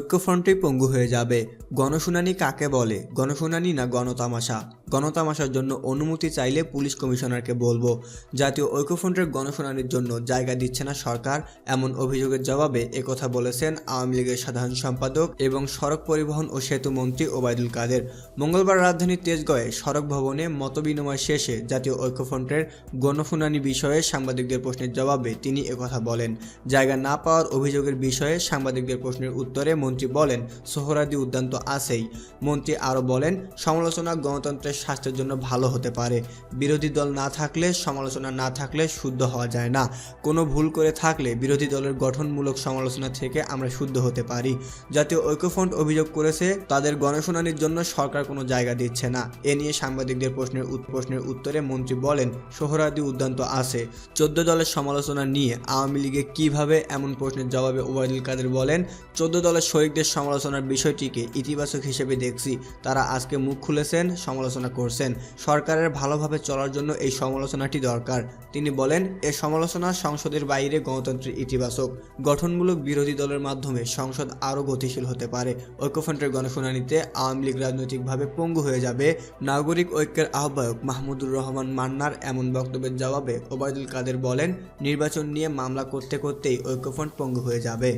ঐক্যফ্রন্টই পঙ্গু হয়ে যাবে। গণশুনানি কাকে বলে? গণশুনানি না গণতামাশা? গণতামাশার জন্য অনুমতি চাইলে পুলিশ কমিশনারকে বলবো। জাতীয় ঐক্যফ্রন্টের গণশুনানির জন্য জায়গা দিচ্ছে না সরকার, এমন অভিযোগের জবাবে একথা বলেছেন আওয়ামী লীগের সাধারণ সম্পাদক এবং সড়ক পরিবহন ও সেতু মন্ত্রী ওবায়দুল কাদের। মঙ্গলবার রাজধানীর তেজগাঁওয়ে সড়ক ভবনে মতবিনিময় শেষে জাতীয় ঐক্যফ্রন্টের গণশুনানি বিষয়ে সাংবাদিকদের প্রশ্নের জবাবে তিনি একথা বলেন। জায়গা না পাওয়ার অভিযোগের বিষয়ে সাংবাদিকদের প্রশ্নের উত্তরে মন্ত্রী বলেন, সোহরাওয়ার্দী উদ্যান তো আছেই। মন্ত্রী আরও বলেন, সমালোচনা গণতন্ত্রের স্বাস্থ্যের জন্য ভালো হতে পারে। বিরোধী দল না থাকলে, সমালোচনা না থাকলে শুদ্ধ হওয়া যায় না। কোনো ভুল করে থাকলে বিরোধী দলের গঠনমূলক সমালোচনা থেকে আমরা শুদ্ধ হতে পারি। জাতীয় ঐক্যফ্রন্ট অভিযোগ করেছে তাদের গণশুনানির জন্য সরকার কোনো জায়গা দিচ্ছে না। এ নিয়ে সাংবাদিকদের প্রশ্নের উত্তরে মন্ত্রী বলেন, সোহরাওয়ার্দী উদ্যান তো আছে। 14 দলের সমালোচনা নিয়ে আওয়ামী লীগে কিভাবে, এমন প্রশ্নের জবাবে ওবায়দুল কাদের বলেন, 14 দলের শরিকদের সমালোচনার বিষয়টিকে ইতিবাচক হিসেবে দেখছি। তারা আজকে মুখ খুলেছেন, সমালোচনা করছেন। সরকারের ভালোভাবে চলার জন্য এই সমালোচনাটি দরকার। তিনি বলেন, এ সমালোচনা সংসদের বাইরে গণতন্ত্রের ইতিবাচক। গঠনমূলক বিরোধী দলের মাধ্যমে সংসদ আরও গতিশীল হতে পারে। ঐক্যফ্রন্টের গণশুনানিতে আওয়ামী লীগ রাজনৈতিকভাবে পঙ্গু হয়ে যাবে। নাগরিক ঐক্যের আহ্বায়ক মাহমুদুর রহমান মান্নার এমন বক্তব্যের জবাবে ওবায়দুল কাদের বলেন, নির্বাচন নিয়ে মামলা করতে করতেই ঐক্যফ্রন্ট পঙ্গু হয়ে যাবে।